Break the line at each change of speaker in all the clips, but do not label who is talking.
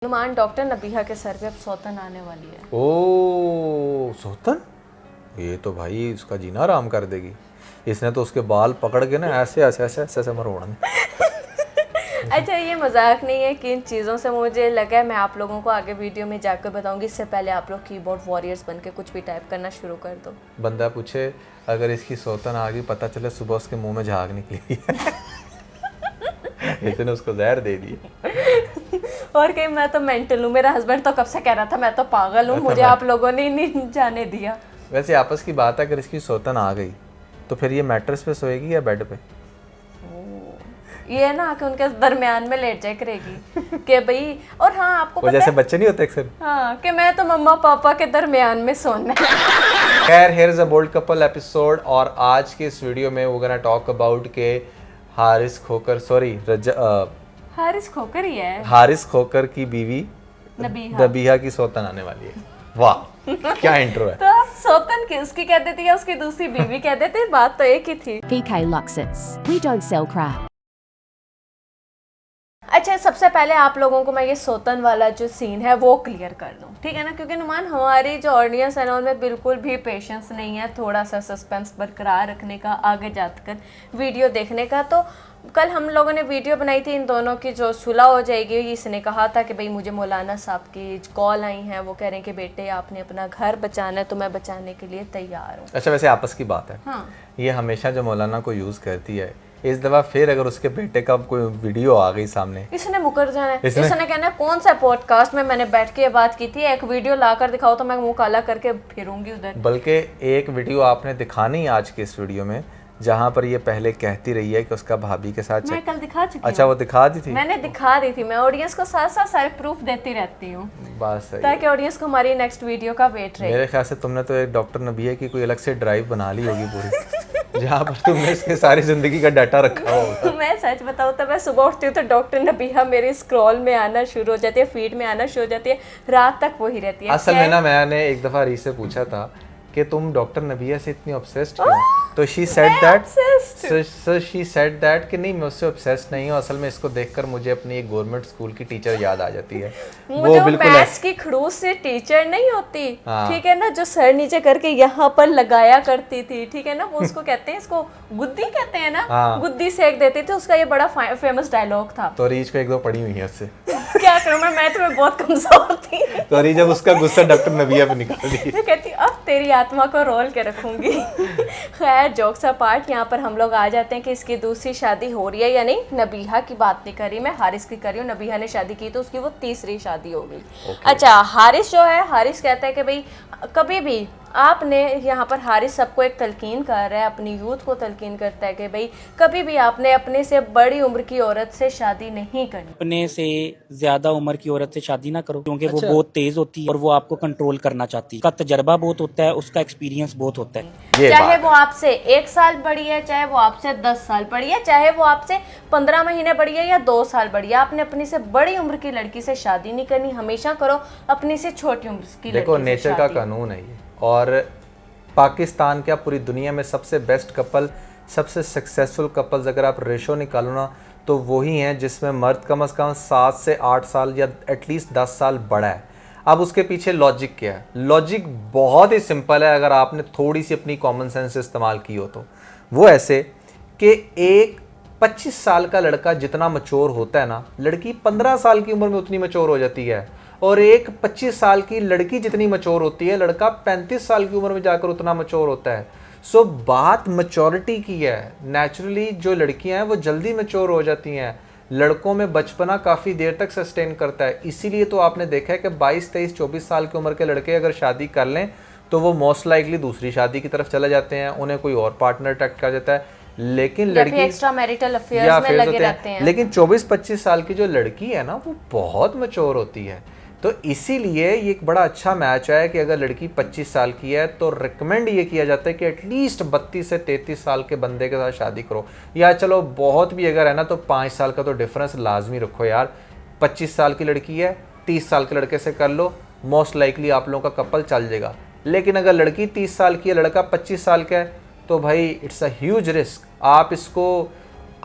Numan doctor Nabiha के sir पे अब सौतन आने वाली है।
ओ सौतन, ये तो भाई उसका जीना आराम कर देगी। इसने तो उसके बाल पकड़ के ना ऐसे ऐसे ऐसे ऐसे ऐसे मरोड़ने।
अच्छा, ये मजाक नहीं है कि इन चीज़ों से मुझे लगा है मैं आप लोगों को आगे वीडियो में जाकर बताऊंगी। इससे पहले आप लोग कीबोर्ड वॉरियर्स बन के कुछ भी टाइप करना शुरू कर दो।
बंदा पूछे अगर इसकी सौतन आ गई, पता चले सुबह उसके मुंह में झाग निकली इसने उसको जहर दे दी।
और कहीं मैं तो मेंटल हूँ। मेरा हस्बैंड तो कब से कह रहा था मैं तो पागल हूँ, मुझे आप लोगों ने नहीं जाने दिया।
वैसे आपस की बात है, अगर इसकी सौतन आ गई तो फिर ये मैट्रेस पे सोएगी या बेड पे?
ये ना कि उनके दरमियान में लेट जाए करेगी कि भाई। और हाँ, आपको पता
जैसे
है
बच्चे नहीं होते अक्सर,
हाँ, कि मैं तो मम्मा पापा के दरमियान में सोना है।
खैर, here is a bold couple episode. और आज के इस वीडियो में वी गोना टॉक अबाउट के हारिस खोकर ही है। हारिस खोकर की बीवी नबीहा की सौतन आने वाली है। वाह क्या इंट्रो है।
तो आप सौतन की उसकी कह देती या उसकी दूसरी बीवी कह देती, बात तो एक ही थी।
VK Luxus. We don't sell crap.
अच्छा, सबसे पहले आप लोगों को मैं ये सौतन वाला जो सीन है वो क्लियर कर दूं, ठीक है ना? क्योंकि नुमान हमारी जो ऑडियंस है ना उनमें बिल्कुल भी पेशेंस नहीं है थोड़ा सा सस्पेंस बरकरार रखने का, आगे जाकर वीडियो देखने का। तो कल हम लोगों ने वीडियो बनाई थी इन दोनों की जो सुलह हो जाएगी। इसने कहा था कि भाई मुझे मौलाना साहब की कॉल आई हैं, वो कह रहे हैं कि बेटे आपने अपना घर बचाना है, तो मैं बचाने के लिए तैयार हूँ।
अच्छा, वैसे आपस की बात है।
हाँ,
ये हमेशा जो मौलाना को यूज़ करती है, इस दफ़ा फिर अगर उसके बेटे का कोई वीडियो आ गई सामने,
इसने मुकर जाना है। इसने कहना है कौन सा पॉडकास्ट में मैंने बैठ के बात की थी, एक वीडियो ला कर दिखाओ तो मैं मुंह काला करके फिरूंगी उधर।
बल्कि एक वीडियो आपने दिखानी आज के इस वीडियो में जहाँ पर ये पहले कहती रही है कि उसका भाभी के साथ
मैं कल दिखा चुकी हूँ।
अच्छा, वो दिखा दी थी?
मैंने दिखा दी थी। मैं ऑडियंस को साथ साथ सारे प्रूफ देती रहती हूँ
बात सही,
ताकि ऑडियंस को हमारी नेक्स्ट वीडियो का वेट रहे।
मेरे ख्याल से तुमने तो एक डॉक्टर नबीहा की कोई अलग से ड्राइव बना ली होगी पूरी जहाँ पर तुमने इसके सारी जिंदगी का डाटा रखा होगा।
मैं सच बताऊँ तो मैं सुबह उठती हूँ तो डॉक्टर नबीहा मेरे स्क्रॉल में आना शुरू हो जाती है, फीड में आना शुरू हो जाती है, रात तक वही रहती है।
असल में ना मैंने एक दफ़ा री से पूछा था कि तुम डॉक्टर नबीहा से इतनी ऑब्सेस्ड क्यों? तो शी सेड दैट कि नहीं, मैं उससे ऑब्सेस्ड नहीं हूँ। असल में इसको देखकर मुझे अपनी एक गवर्नमेंट स्कूल की टीचर याद आ जाती है।
वो बिल्कुल मैथ्स की खड़ूस से टीचर नहीं होती, ठीक है ना, जो सर नीचे करके यहाँ पर लगाया करती थी, ठीक है ना, वो उसको कहते हैं, इसको गुद्दी कहते हैं ना, गुद्दी सेक देती थी। उसका ये बड़ा फेमस डायलॉग था।
तो रीच को एक दो पढ़ी हुई है उससे।
क्या करूं, मैं मैथ में बहुत कमजोर थी।
तो री जब उसका गुस्सा डॉक्टर नबीहा पे निकाल दी,
मैं कहती अब तेरी आत्मा को रोल के रखूंगी। खैर, जोक्स अपार्ट, यहाँ पर हम लोग आ जाते हैं कि इसकी दूसरी शादी हो रही है या नहीं। नबीहा की बात नहीं करी मैं, हारिस की करी हूँ। नबीहा ने शादी की तो उसकी वो तीसरी शादी हो गई। अच्छा, हारिस जो है, हारिस कहता है कि भाई कभी भी आपने यहाँ पर हारिस सबको एक तलकीन कर रहा है, अपनी यूथ को तलकीन करता है कि भाई कभी भी आपने अपने से बड़ी उम्र की औरत से शादी नहीं करनी।
अपने से ज्यादा उम्र की औरत से शादी ना करो, क्योंकि वो बहुत तेज होती है और वो आपको कंट्रोल करना चाहती है। उसका तजर्बा बहुत होता है, उसका एक्सपीरियंस बहुत होता है।
चाहे वो आपसे 1 साल बड़ी है, चाहे वो आपसे 10 साल बड़ी है, चाहे वो आपसे 15 महीने बड़ी है या 2 साल बड़ी है, आपने अपनी से बड़ी उम्र की लड़की से शादी नहीं करनी। हमेशा करो अपनी से छोटी उम्र की लड़की।
देखो, नेचर का कानून है ये। और पाकिस्तान क्या पूरी दुनिया में सबसे बेस्ट कपल, सबसे सक्सेसफुल कपल्स अगर आप रेशो निकालो ना, तो वही हैं जिसमें मर्द कम से कम 7 से 8 साल या एटलीस्ट 10 साल बड़ा है। अब उसके पीछे लॉजिक क्या है? लॉजिक बहुत ही सिंपल है, अगर आपने थोड़ी सी अपनी कॉमन सेंस इस्तेमाल की हो तो। वो ऐसे कि एक 25 साल का लड़का जितना मैच्योर होता है ना, लड़की 15 साल की उम्र में उतनी मैच्योर हो जाती है। और एक 25 साल की लड़की जितनी मैच्योर होती है, लड़का 35 साल की उम्र में जाकर उतना मैच्योर होता है। सो बात मैच्योरिटी की है। नेचुरली जो लड़कियां हैं वो जल्दी मैच्योर हो जाती हैं। लड़कों में बचपना काफ़ी देर तक सस्टेन करता है। इसीलिए तो आपने देखा है कि 22, 23, 24 साल की उम्र के लड़के अगर शादी कर लें तो वो मोस्ट लाइकली दूसरी शादी की तरफ चले जाते हैं, उन्हें कोई और पार्टनर अट्रैक्ट कर जाता है। लेकिन लड़की
एक्स्ट्रा मैरिटल अफेयर्स में लगे रहते हैं।
लेकिन 24-25 साल की जो लड़की है ना, वो बहुत मैच्योर होती है। तो इसीलिए ये एक बड़ा अच्छा मैच है कि अगर लड़की 25 साल की है तो रिकमेंड ये किया जाता है कि एटलीस्ट 32 से 33 साल के बंदे के साथ शादी करो। या चलो बहुत भी अगर है ना तो 5 साल का तो डिफरेंस लाजमी रखो यार। 25 साल की लड़की है, 30 साल के लड़के से कर लो, मोस्ट लाइकली आप लोगों का कपल चल जाएगा। लेकिन अगर लड़की 30 साल की है, लड़का 25 साल का है, तो भाई इट्स अ ह्यूज रिस्क। आप इसको,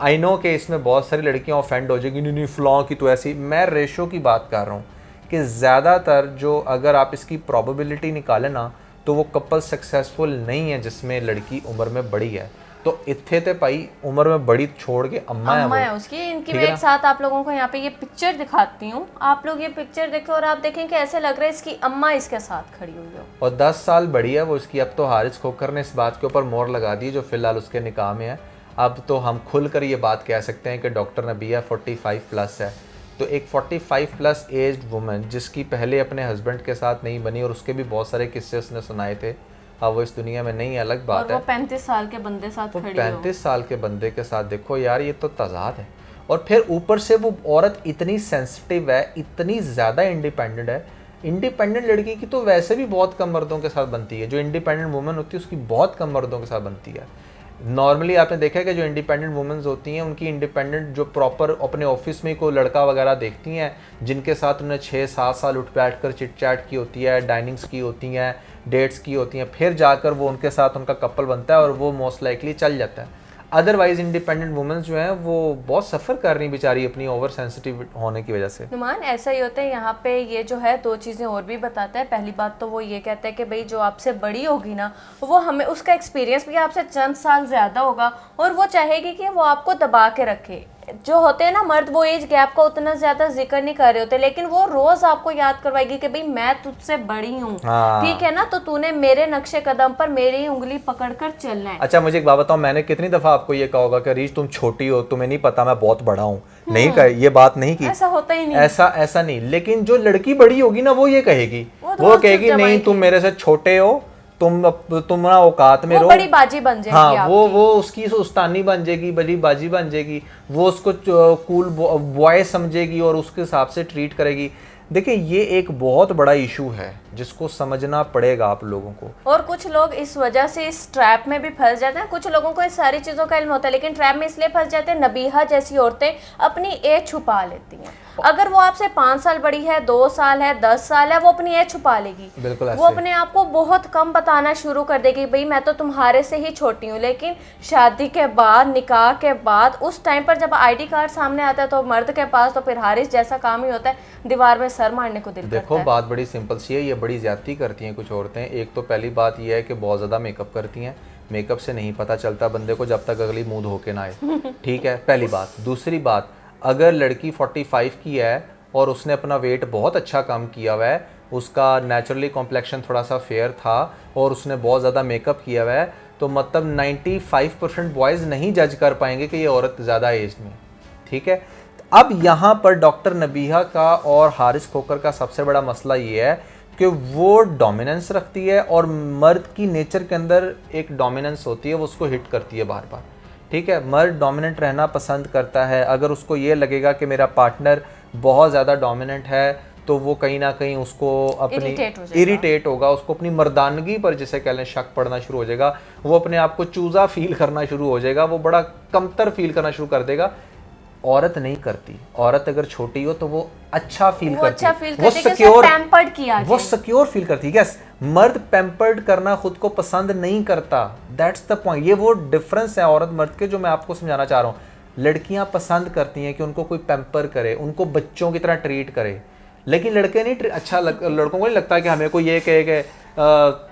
आई नो कि इसमें बहुत सारी लड़कियां ऑफेंड हो जाएगी, नहीं फलां की तो ऐसी, मैं रेशो की बात कर रहा हूँ कि ज़्यादातर जो अगर आप इसकी प्रोबेबिलिटी निकालें ना तो वो कपल सक्सेसफुल नहीं है जिसमें लड़की उम्र में बड़ी है। तो इत्थे ते भाई उम्र में बड़ी छोड़ के अम्मा है वो,
उसकी इनकी
ठीक
मैं
है
एक साथ आप लोगों को यहाँ पे ये पिक्चर दिखाती हूँ, आप लोग ये पिक्चर देखो और आप देखें कि ऐसे लग रहा है इसकी अम्मा इसके साथ खड़ी हुई हो।
और 10 साल बड़ी है वो इसकी। अब तो हारिस खोकर ने इस बात के ऊपर मोहर लगा दी जो फिलहाल उसके निकाह में है। अब तो हम खुल कर ये बात कह सकते हैं कि डॉक्टर नबिया 45 प्लस है। तो एक 45 प्लस एज्ड वुमन जिसकी पहले अपने हस्बैंड के साथ नहीं बनी और उसके भी बहुत सारे किस्से उसने सुनाए थे, अब वो इस दुनिया में नहीं, अलग बात
और
है।
वो 35 साल के बंदे साथ खड़ी हो।
35 साल के बंदे के साथ देखो यार, ये तो तजाद है। और फिर ऊपर से वो औरत इतनी सेंसिटिव है, इतनी ज़्यादा इंडिपेंडेंट है। इंडिपेंडेंट लड़की की तो वैसे भी बहुत कम मर्दों के साथ बनती है, जो इंडिपेंडेंट वुमन होती है उसकी बहुत कम मर्दों के साथ बनती है। नॉर्मली आपने देखा है कि जो इंडिपेंडेंट वुमेंस होती हैं उनकी इंडिपेंडेंट जो प्रॉपर अपने ऑफिस में कोई लड़का वगैरह देखती हैं जिनके साथ उन्हें 6-7 साल उठ बैठ कर चिट चैट की होती है, डाइनिंग्स की होती हैं, डेट्स की होती हैं, फिर जाकर वो उनके साथ उनका कपल बनता है और वो मोस्ट लाइकली चल जाता है। अदरवाइज इंडिपेंडेंट वुमेंस जो हैं वो बहुत सफ़र कर रही बेचारी अपनी ओवर सेंसिटिव होने की वजह से।
नुमान ऐसा ही होता है यहाँ पे, ये जो है दो चीज़ें और भी बताता है। पहली बात तो वो ये कहता है कि भाई जो आपसे बड़ी होगी ना वो हमें उसका एक्सपीरियंस भी आपसे चंद साल ज़्यादा होगा और वो चाहेगी कि वो आपको दबा के रखे। जो होते हैं ना मर्द वो एज गैप का उतना ज़्यादा जिक्र नहीं कर रहे होते, लेकिन वो रोज़ आपको याद करवाएगी कि भाई मैं तुझसे बड़ी हूँ, ठीक है ना, तो तूने मेरे नक्शे कदम पर मेरी उंगली पकड़कर चलना है।
अच्छा मुझे एक बात बताओ, मैंने कितनी दफ़ा आपको ये कहा होगा कि रीच तुम छोटी हो, तुम्हें नहीं पता मैं बहुत बड़ा हूँ? नहीं कहा, ये बात नहीं की।
ऐसा होता ही नहीं।
ऐसा नहीं। लेकिन जो लड़की बड़ी होगी ना वो ये कहेगी, वो कहेगी नहीं तुम मेरे से छोटे हो, तुम ना औकात में रहो,
बड़ी बाजी बन जाएगी।
हाँ वो उसकी उस्तानी बन जाएगी, बड़ी बाजी बन जाएगी, वो उसको कूल बॉय समझेगी और उसके हिसाब से ट्रीट करेगी। देखिए ये एक बहुत बड़ा इशू है जिसको समझना पड़ेगा आप लोगों को।
और कुछ लोग इस वजह से इस ट्रैप में भी फंस जाते हैं। कुछ लोगों को इस सारी चीज़ों का इल्म होता है लेकिन ट्रैप में इसलिए फंस जाते हैं, नबीहा जैसी औरतें अपनी एज छुपा लेती हैं। अगर वो आपसे 5 साल बड़ी है, 2 साल है, 10 साल है, वो अपनी एज छुपा लेगी।
बिल्कुल
वो अपने आप को बहुत कम बताना शुरू कर देगी, भाई मैं तो तुम्हारे से ही छोटी हूँ। लेकिन शादी के बाद, निकाह के बाद, उस टाइम पर जब आईडी कार्ड सामने आता है तो मर्द के पास तो फिर हारिस जैसा काम ही होता है, दीवार में सर मारने को दिल करता है।
देखो बात बड़ी सिंपल सी है, ये बड़ी ज्यादती करती हैं कुछ औरतें। एक तो पहली बात ये है कि बहुत ज़्यादा मेकअप करती हैं। मेकअप से नहीं पता चलता बंदे को जब तक अगली मुंह धो के ना आए, ठीक है, पहली बात। दूसरी बात, अगर लड़की 45 की है और उसने अपना वेट बहुत अच्छा कम किया हुआ है, उसका नेचुरली कॉम्प्लेक्शन थोड़ा सा फेयर था और उसने बहुत ज़्यादा मेकअप किया हुआ है, तो मतलब 95% बॉयज़ नहीं जज कर पाएंगे कि ये औरत ज़्यादा एज में, ठीक है। अब यहाँ पर डॉक्टर नबीहा का और हारिस खोकर का सबसे बड़ा मसला ये है कि वो डोमिनेंस रखती है और मर्द की नेचर के अंदर एक डोमिनेंस होती है, वो उसको हिट करती है बार बार, ठीक है। मर्द डोमिनेंट रहना पसंद करता है। अगर उसको ये लगेगा कि मेरा पार्टनर बहुत ज़्यादा डोमिनेंट है तो वो कहीं ना कहीं उसको अपनी इरिटेट होगा, उसको अपनी मर्दानगी पर जिसे कह लें शक पड़ना शुरू हो जाएगा, वो अपने आप को चूज़ा फील करना शुरू हो जाएगा, वो बड़ा कमतर फील करना शुरू कर देगा। औरत नहीं करती। औरत अगर छोटी हो तो वो अच्छा फील करती है, वो सिक्योर फील करती है। यस, मर्द पैम्पर्ड करना खुद को पसंद नहीं करता, दैट्स द पॉइंट। ये वो डिफरेंस है औरत मर्द के जो मैं आपको समझाना चाह रहा हूँ। लड़कियां पसंद करती हैं कि उनको कोई पैम्पर करे, उनको बच्चों की तरह ट्रीट करे, लेकिन लड़के नहीं अच्छा लड़कों को नहीं लगता कि हमें कोई ये कहे कि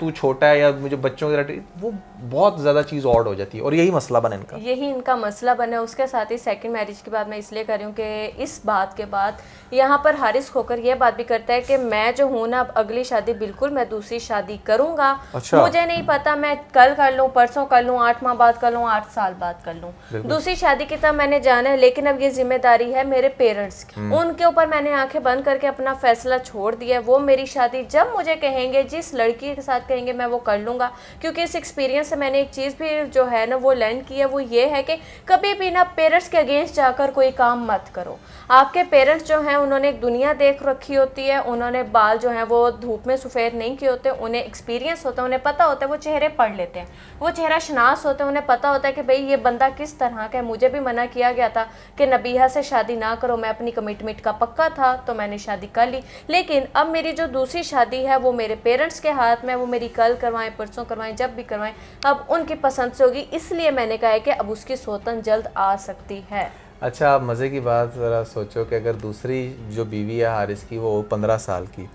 तू छोटा है या मुझे बच्चों की तरह, वो बहुत ज़्यादा चीज़ ऑड हो जाती है और यही मसला बना इनका,
यही इनका मसला बना। उसके साथ ही सेकंड मैरिज की बात मैं इसलिए कर रही हूँ कि इस बात के बाद यहाँ पर हारिस खोकर ये बात भी करता है कि मैं जो हूँ ना, अब अगली शादी बिल्कुल मैं दूसरी शादी करूँगा। अच्छा। मुझे नहीं पता मैं कल कर लूँ, परसों कर लूँ, 8 माह बाद कर लूँ, 8 साल बाद कर लूँ, दूसरी शादी की तरफ मैंने जाना है। लेकिन अब ये जिम्मेदारी है मेरे पेरेंट्स की, उनके ऊपर मैंने आंखें बंद करके अपना फैसला छोड़ दिया। वो मेरी शादी जब मुझे कहेंगे, जिस लड़की के साथ कहेंगे, मैं वो कर लूँगा। क्योंकि इस एक्सपीरियंस से मैंने एक चीज़ भी जो है ना वो लर्न की है, वो ये है कि कभी भी ना पेरेंट्स के अगेंस्ट जाकर कोई काम मत करो। आपके पेरेंट्स जो हैं उन्होंने एक दुनिया देख रखी होती है, उन्होंने बाल जो हैं वो धूप में सफ़ेद नहीं किए होते, उन्हें एक्सपीरियंस होता है, उन्हें पता होता है, वो चेहरे पढ़ लेते हैं, वो चेहरा शनास होते हैं, उन्हें पता होता है कि भाई ये बंदा किस तरह का है। मुझे भी मना किया गया था कि नबीहा से शादी ना करो, मैं अपनी कमिटमेंट का पक्का था तो मैंने शादी कर ली। लेकिन अब मेरी जो दूसरी शादी है वो मेरे पेरेंट्स के हाथ में, वो मेरी कल करवाएं, परसों करवाएं, जब भी करवाएं, अब उनकी पसंद से होगी। इसलिए मैंने कहा है कि अब उसकी सौतन जल्द आ सकती है।
अच्छा, आप मज़े की बात ज़रा सोचो कि अगर दूसरी जो बीवी है हारिस की वो 15 साल की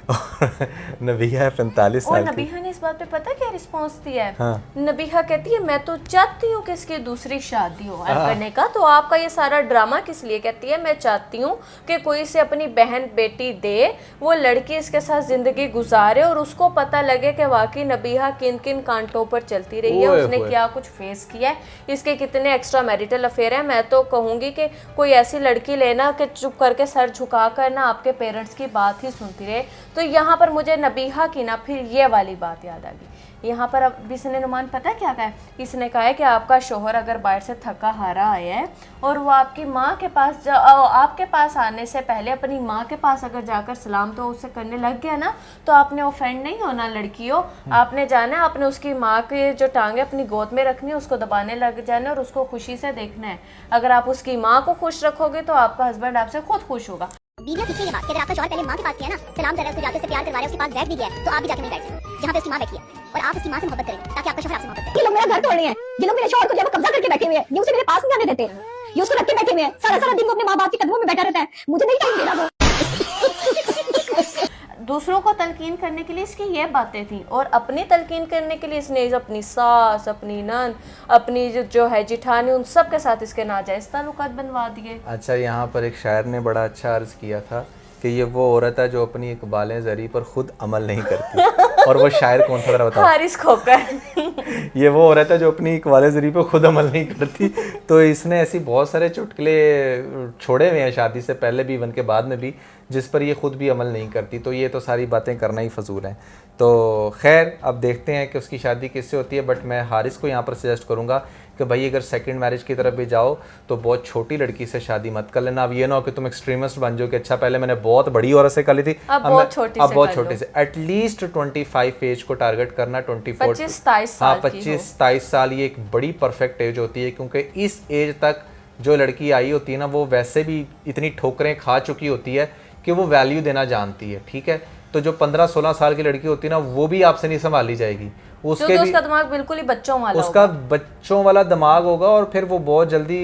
और नबिहा है 45
और
साल की।
नबीहा ने इस बात पे पता क्या रिस्पॉन्स दिया है?
हाँ।
नबीहा कहती है मैं तो चाहती हूँ कि इसकी दूसरी शादी हो करने का, तो आपका ये सारा ड्रामा किस लिए? कहती है मैं चाहती हूँ कि कोई इसे अपनी बहन बेटी दे, वो लड़की इसके साथ जिंदगी गुजारे और उसको पता लगे कि वाकई नबीहा किन किन कांटों पर चलती रही है,
ओए
उसने
होए।
क्या कुछ फेस किया है, इसके कितने एक्स्ट्रा मैरिटल अफेयर है। मैं तो कहूँगी कि कोई ऐसी लड़की लेना कि चुप करके सर झुका कर ना आपके पेरेंट्स की बात ही सुनती रहे। तो यहाँ पर मुझे नबीहा की ना फिर ये वाली बात याद आ गई। यहाँ पर अब इसने नुमान पता क्या कहा है? इसने कहा है कि आपका शोहर अगर बाहर से थका हारा आया है और वो आपकी माँ के पास आपके पास आने से पहले अपनी माँ के पास अगर जाकर सलाम तो उसे करने लग गया ना, तो आपने ऑफेंड नहीं होना लड़कियों। आपने जाना है, आपने उसकी माँ के जो टांगे अपनी गोद में रखनी है, उसको दबाने लग जाना है और उसको खुशी से देखना है। अगर आप उसकी माँ को खुश रखोगे तो आपका हस्बैंड आपसे खुद खुश होगा।
बीवियां सीखिए ये बात कि अगर आपका शौहर पहले माँ के पास गया ना, सलाम कर रहा है, उसको जाके उससे प्यार करवा रहा है, उसके पास बैठ भी गया है, तो आप भी जाके नहीं बैठ सकते जहाँ पे उसकी माँ बैठी है, और आप उसकी माँ से मोहब्बत करें ताकि आपका शौहर आपसे मोहब्बत करे।
ये लोग मेरा घर तोड़ रहे हैं, ये लोग मेरे शौहर को जो है वो कब्जा करके बैठे हुए हैं, ये उसे मेरे पास नहीं आने देते, ये उसको रख के बैठे हुए हैं, सारा सारा दिन वो अपने माँ बाप के कदमों में बैठा रहता है, मुझे नहीं टाइम देना वो।
दूसरों को तलकीन करने के लिए इसकी ये बातें थी, और अपनी तलकीन करने के लिए इसने अपनी सास, अपनी नन, अपनी जो है जिठानी, उन सब के साथ इसके नाजायज़ ताल्लुकात बनवा दिए।
अच्छा, यहाँ पर एक शायर ने बड़ा अच्छा अर्ज किया था कि ये वो औरत है जो अपनी इकबालें ज़री पर खुद अमल नहीं करती। और वो शायर कौन सा जरा बताओ?
हारिस खोकर।
ये वो औरत है जो अपनी इकबालें ज़री पर खुद अमल नहीं करती। तो इसने ऐसी बहुत सारे चुटकुले छोड़े हुए हैं शादी से पहले भी, इवन के बाद में भी, जिस पर ये खुद भी अमल नहीं करती। तो ये तो सारी बातें करना ही फजूल हैं। तो खैर, अब देखते हैं कि उसकी शादी किससे होती है। बट मैं हारिस को यहाँ पर सजेस्ट करूँगा कि भाई अगर सेकंड मैरिज की तरफ भी जाओ तो बहुत छोटी लड़की से शादी मत कर लेना। अब ये ना हो कि तुम एक्सट्रीमिस्ट बन जाओ कि अच्छा पहले मैंने बहुत बड़ी औरत से कर ली थी,
अब बहुत छोटी
से। एटलीस्ट 25 एज को टारगेट करना, 24
25-27
हाँ,
साल की हो।
25-27 साल ये एक बड़ी परफेक्ट एज होती है, क्योंकि इस एज तक जो लड़की आई होती है ना, वो वैसे भी इतनी ठोकरें खा चुकी होती है कि वो वैल्यू देना जानती है। ठीक है, तो जो 15-16 साल की लड़की होती है ना, वो भी आपसे नहीं संभाली जाएगी। उसके भी
उसका दिमाग बिल्कुल ही बच्चों वाला
उसका बच्चों वाला दिमाग होगा, और फिर वो बहुत जल्दी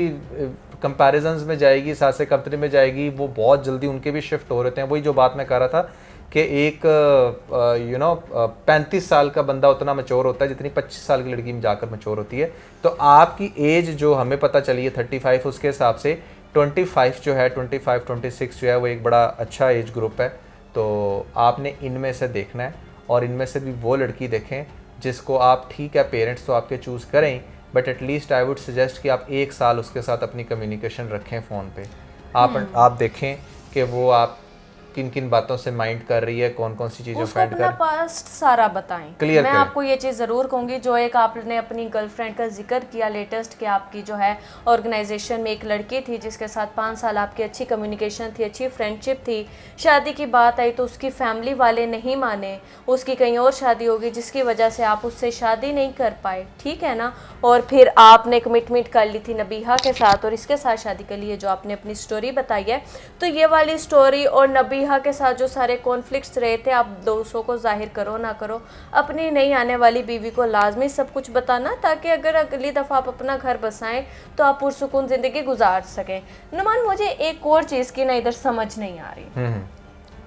कंपैरिजन्स में जाएगी, सासे कंपनी में जाएगी, वो बहुत जल्दी उनके भी शिफ्ट हो रहे हैं। वही जो बात मैं कह रहा था कि एक 35 साल का बंदा उतना मैच्योर होता है जितनी 25 साल की लड़की में जाकर मैच्योर होती है। तो आपकी एज जो हमें पता चली है 35, उसके हिसाब से 25 जो है, 25-26 जो है, वो एक बड़ा अच्छा एज ग्रुप है। तो आपने इनमें से देखना है, और इनमें से भी वो लड़की देखें जिसको आप, ठीक है पेरेंट्स तो आपके चूज़ करें, but at least I would suggest कि आप 1 साल उसके साथ अपनी कम्युनिकेशन रखें फ़ोन पे। आप देखें कि वो आप किन किन बातों से माइंड कर रही है, कौन कौन सी चीज़ें
उसको
फाइंड
अपना
कर।
पास्ट सारा बताएं।
Clear
मैं
करें।
आपको ये चीज़ ज़रूर कहूँगी, जो एक आपने अपनी गर्लफ्रेंड का जिक्र किया लेटेस्ट, कि आपकी जो है ऑर्गेनाइजेशन में एक लड़की थी जिसके साथ 5 साल आपकी अच्छी कम्युनिकेशन थी, अच्छी फ्रेंडशिप थी। शादी की बात आई तो उसकी फैमिली वाले नहीं माने, उसकी कहीं और शादी होगी जिसकी वजह से आप उससे शादी नहीं कर पाए, ठीक है ना। और फिर आपने कमिटमेंट कर ली थी नबीहा के साथ और इसके साथ शादी के लिए, जो आपने अपनी स्टोरी बताई है। तो ये वाली स्टोरी और नबीहा के साथ जो सारे कॉन्फ्लिक्ट्स रहे थे, आप दोस्तों को जाहिर करो ना करो, अपनी नई आने वाली बीवी को लाजमी सब कुछ बताना, ताकि अगर अगली दफ़ा आप अपना घर बसाएं तो आप पुरसुकून ज़िंदगी गुजार सकें। नुमान, मुझे एक और चीज़ की ना इधर समझ नहीं आ रही,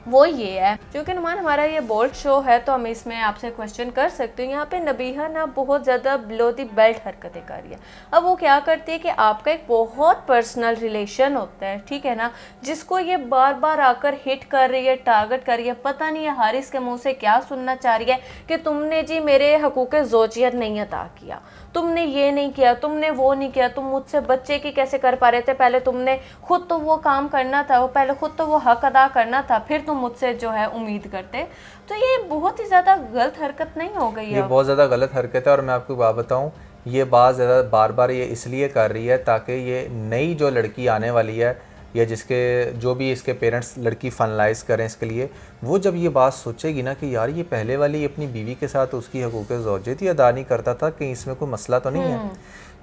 वो ये है, क्योंकि नुमान हमारा ये बोल्ड शो है तो हम इसमें आपसे क्वेश्चन कर सकते हैं। यहाँ पे नबीहा ना बहुत ज़्यादा बिलो दी बेल्ट हरकतें कर रही है। अब वो क्या करती है कि आपका एक बहुत पर्सनल रिलेशन होता है, ठीक है ना, जिसको ये बार बार आकर हिट कर रही है, टारगेट कर रही है। पता नहीं है हारिस के मुंह से क्या सुनना चाह रही है कि तुमने जी मेरे हकूक़ ज़ौजियत नहीं अदा किया, तुमने ये नहीं किया, तुमने वो नहीं किया, तुम मुझसे बच्चे की कैसे कर पा रहे थे, पहले तुमने खुद तो वो काम करना था, वो पहले खुद तो वो हक अदा करना था, फिर तुम मुझसे जो है उम्मीद करते। तो ये बहुत ही ज़्यादा गलत हरकत नहीं हो गई है?
ये बहुत ज़्यादा गलत हरकत है, और मैं आपको बात बताऊं, ये बात ज़्यादा बार बार ये इसलिए कर रही है ताकि ये नई जो लड़की आने वाली है, या जिसके जो भी इसके पेरेंट्स लड़की फाइनलाइज करें इसके लिए, वो जब ये बात सोचेगी ना कि यार ये पहले वाली अपनी बीवी के साथ उसकी हकूक़ ज़ौजियत ही अदा नहीं करता था, कि इसमें कोई मसला तो नहीं है।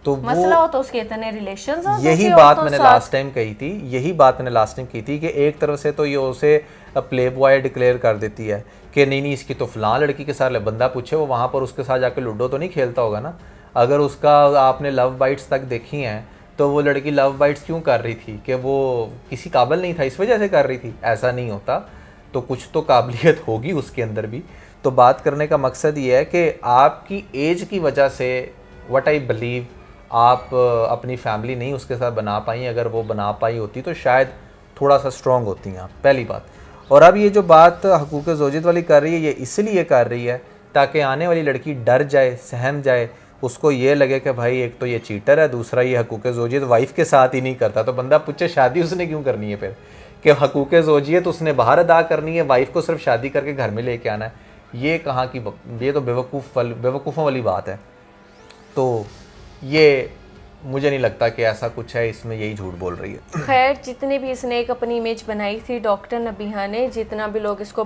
तो
मसला हो तो उसके इतने रिलेशंस हो,
यही बात मैंने लास्ट टाइम कही थी, यही बात मैंने लास्ट टाइम की थी कि एक तरफ से तो ये उसे प्ले बॉय डिक्लेयर कर देती है कि नहीं इसकी तो फलां लड़की के साथ बंदा पूछे, वो वहाँ पर उसके साथ जाके लूडो तो नहीं खेलता होगा ना। अगर उसका आपने लव बाइट्स तक देखी हैं तो वो लड़की लव बाइट्स क्यों कर रही थी, कि वो किसी काबिल नहीं था इस वजह से कर रही थी? ऐसा नहीं होता। तो कुछ तो काबिलियत होगी उसके अंदर भी। तो बात करने का मकसद ये है कि आपकी एज की वजह से व्हाट आई बिलीव आप अपनी फैमिली नहीं उसके साथ बना पाई। अगर वो बना पाई होती तो शायद थोड़ा सा स्ट्रॉन्ग होती हैं आप, पहली बात। और अब ये जो बात हकूक़ ज़ौजियत वाली कर रही है, ये इसलिए कर रही है ताकि आने वाली लड़की डर जाए, सहम जाए, उसको ये लगे कि भाई एक तो ये चीटर है, दूसरा ये हकूक़ ज़ौजियत वाइफ के साथ ही नहीं करता। तो बंदा पूछे शादी उसने क्यों करनी है फिर, कि हकूक़ ज़ौजियत उसने बाहर अदा करनी है, वाइफ को सिर्फ शादी करके घर में लेके आना है। ये कहाँ की, ये तो बेवकूफ़ों वाली बात है। तो ये मुझे नहीं लगता कि ऐसा कुछ है, इसमें यही झूठ बोल रही है।
खैर, जितने भी इसने एक अपनी इमेज बनाई थी डॉक्टर नबीहा ने, जितना भी लोग इसको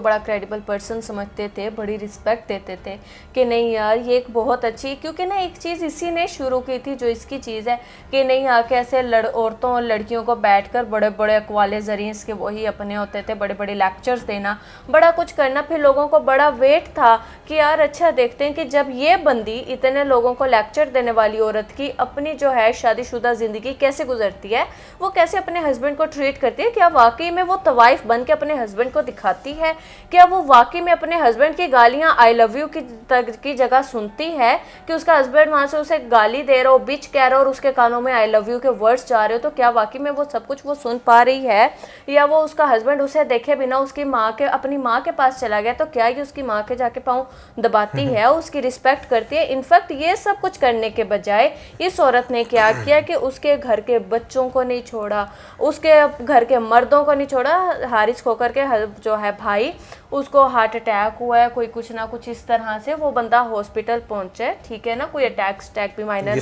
बड़ा क्रेडिबल पर्सन समझते थे, बड़ी रिस्पेक्ट देते थे कि नहीं यार ये एक बहुत अच्छी, क्योंकि ना एक चीज़ इसी ने शुरू की थी जो इसकी चीज़ है कि नहीं आके ऐसे औरतों और लड़कियों को बैठकर बड़े बड़े अकवाले ज़रिए इसके वही अपने होते थे, बड़े बड़े लेक्चर्स देना, बड़ा कुछ करना। फिर लोगों को बड़ा वेट था कि यार अच्छा देखते हैं कि जब ये बंदी इतने लोगों को लेक्चर देने वाली औरत की अपनी जो है शादीशुदा ज़िंदगी कैसे गुजरती है, वो कैसे अपने हस्बैंड को ट्रीट करती है, क्या वाकई में वो तवाइफ बन के अपने हस्बैंड को दिखाती है, क्या वो वाकई में अपने हस्बैंड की गालियां आई लव यू की जगह सुनती है, कि उसका हस्बैंड वहां से उसे गाली दे रहा हो, बिच कह रहा हो और उसके कानों में आई लव यू के वर्ड्स जा रहे हो, तो क्या वाकई में वो सब कुछ वो सुन पा रही है, या वो उसका हस्बैंड उसे देखे बिना उसकी माँ के अपनी माँ के पास चला गया तो क्या ये उसकी माँ के जाके पाँव दबाती है, उसकी रिस्पेक्ट करती है। इनफैक्ट ये सब कुछ करने के बजाय इस औरत ने क्या किया कि उसके घर के बच्चों को नहीं छोड़ा, उसके घर के मर्दों को नहीं छोड़ा। हारिस खोकर के जो है भाई, उसको हार्ट अटैक हुआ है, कोई कुछ ना कुछ इस तरह से वो बंदा हॉस्पिटल पहुंचे, ठीक है ना, कोई अटैक भी माइनर हुआ है।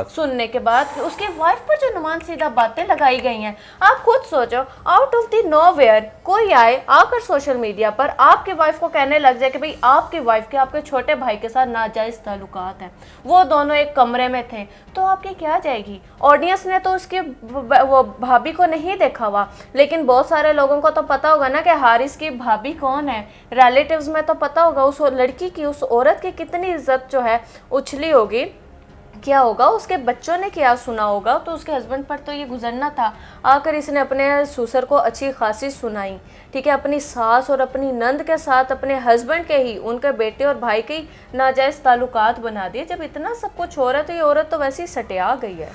सुनने के बाद उसके वाइफ पर जो नुमान सीधा बातें लगाई गई हैं, आप खुद सोचो, आउट ऑफ द नोवेयर कोई आए आकर सोशल मीडिया पर आपके वाइफ को कहने लग जाए कि भाई आपकी वाइफ के आपके छोटे भाई के साथ नाजायज ताल्लुकात हैं, वो दोनों एक कमरे में थे, तो आपकी क्या जाएगी? ऑडियंस ने तो उसके वो भाभी को नहीं देखा हुआ, लेकिन बहुत सारे लोगों को तो पता होगा ना कि हारिस की भाभी कौन है, रिलेटिव्स में तो पता होगा उस लड़की की, उस औरत की कितनी इज्जत जो है उछली होगी, क्या होगा, उसके बच्चों ने क्या सुना होगा। तो उसके हस्बैंड पर तो ये गुजरना था, आकर इसने अपने ससुर को अच्छी खासी सुनाई, ठीक है, अपनी सास और अपनी नंद के साथ अपने हस्बैंड के ही, उनके बेटे और भाई के ही नाजायज़ ताल्लुकात बना दिए। जब इतना सब कुछ हो रहा है तो ये औरत तो वैसे ही सटिया गई है।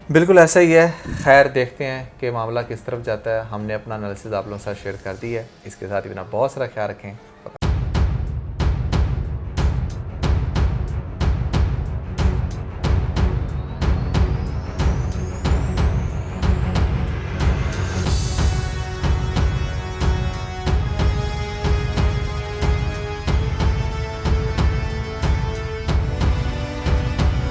बिल्कुल ऐसा ही है। खैर देखते हैं कि मामला किस तरफ जाता है। हमने अपना एनालिसिस आप लोगों के साथ शेयर कर दी है। इसके साथ ही अपना बहुत सारा ख्याल रखें।